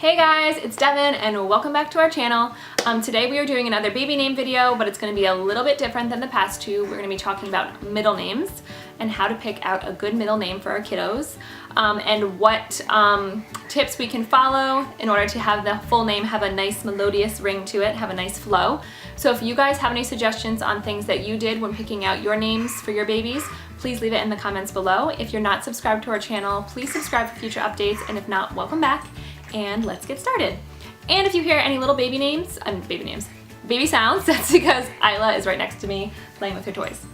Hey guys, it's Devin and welcome back to our channel. Today we are doing another baby name video, but it's going to be a little bit different than the past two. We're going to be talking about middle names and how to pick out a good middle name for our kiddos, and what tips we can follow in order to have the full name have a nice melodious ring to it, have a nice flow. So if you guys have any suggestions on things that you did when picking out your names for your babies, please leave it in the comments below. If you're not subscribed to our channel, please subscribe for future updates, and if not, welcome back. And let's get started. And if you hear any little baby sounds, that's because Isla is right next to me playing with her toys.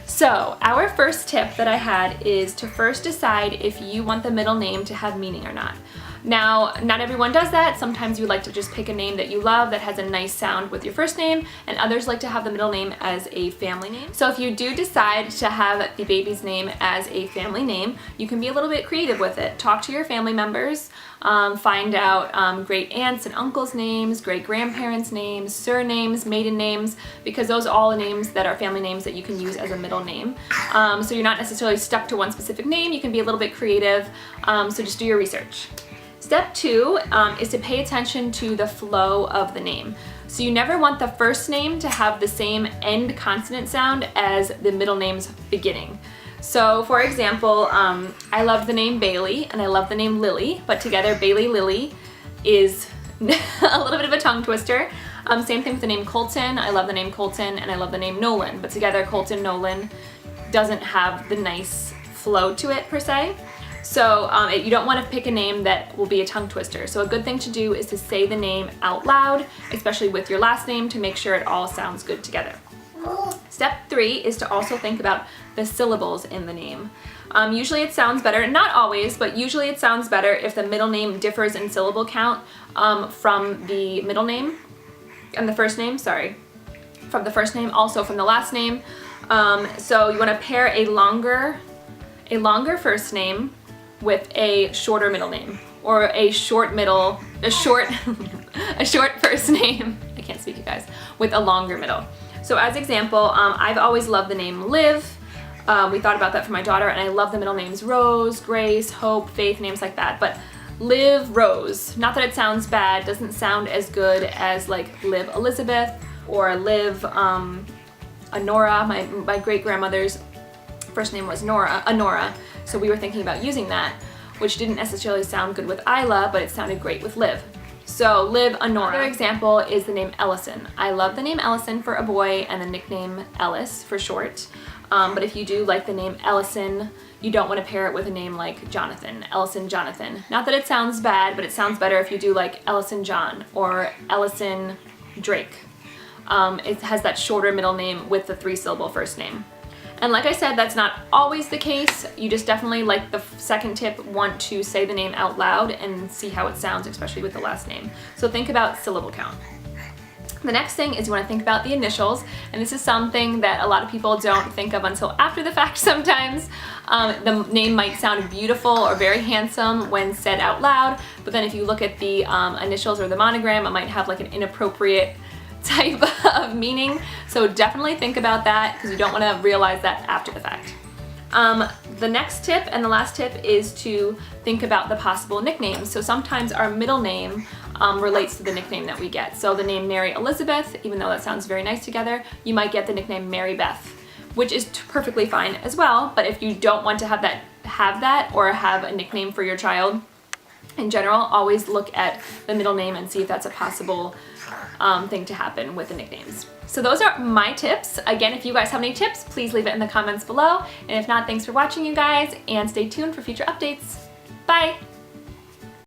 So our first tip that I had is to first decide if you want the middle name to have meaning or not. Now, not everyone does that. Sometimes you like to just pick a name that you love that has a nice sound with your first name, and others like to have the middle name as a family name. So if you do decide to have the baby's name as a family name, you can be a little bit creative with it. Talk to your family members, find out great aunts and uncles' names, great grandparents' names, surnames, maiden names, because those are all names that are family names that you can use as a middle name. So you're not necessarily stuck to one specific name. You can be a little bit creative, so just do your research. Step two is to pay attention to the flow of the name. So you never want the first name to have the same end consonant sound as the middle name's beginning. So for example, I love the name Bailey and I love the name Lily, but together Bailey Lily is a little bit of a tongue twister. Same thing with the name Colton. I love the name Colton and I love the name Nolan, but together Colton Nolan doesn't have the nice flow to it per se. So you don't want to pick a name that will be a tongue twister. So a good thing to do is to say the name out loud, especially with your last name, to make sure it all sounds good together. Step three is to also think about the syllables in the name. Usually it sounds better, not always, but usually it sounds better if the middle name differs in syllable count from the middle name and the first name, from the first name, also from the last name. So you want to pair a longer first name with a shorter middle name, or a short first name, I can't speak you guys, with a longer middle. So as example, I've always loved the name Liv. We thought about that for my daughter, and I love the middle names Rose, Grace, Hope, Faith, names like that. But Liv Rose, not that it sounds bad, doesn't sound as good as like Liv Elizabeth or Liv Honora. My great grandmother's first name was Honora. So we were thinking about using that, which didn't necessarily sound good with Isla, but it sounded great with Liv. So Liv Honora. Another example is the name Ellison. I love the name Ellison for a boy and the nickname Ellis for short. But if you do like the name Ellison, you don't want to pair it with a name like Jonathan, Ellison Jonathan. Not that it sounds bad, but it sounds better if you do like Ellison John or Ellison Drake. It has that shorter middle name with the 3-syllable first name. And like I said, that's not always the case. You just definitely, like the second tip, want to say the name out loud and see how it sounds, especially with the last name. So think about syllable count. The next thing is you want to think about the initials, and this is something that a lot of people don't think of until after the fact sometimes. The name might sound beautiful or very handsome when said out loud, but then if you look at the initials or the monogram, it might have like an inappropriate type of meaning. So definitely think about that, because you don't want to realize that after the fact. The next tip and the last tip is to think about the possible nicknames. So sometimes our middle name relates to the nickname that we get. So the name Mary Elizabeth, even though that sounds very nice together, you might get the nickname Mary Beth, which is perfectly fine as well. But if you don't want to have that or have a nickname for your child in general, always look at the middle name and see if that's a possible thing to happen with the nicknames. So those are my tips. Again, if you guys have any tips, please leave it in the comments below. And if not, thanks for watching, you guys, and stay tuned for future updates. Bye!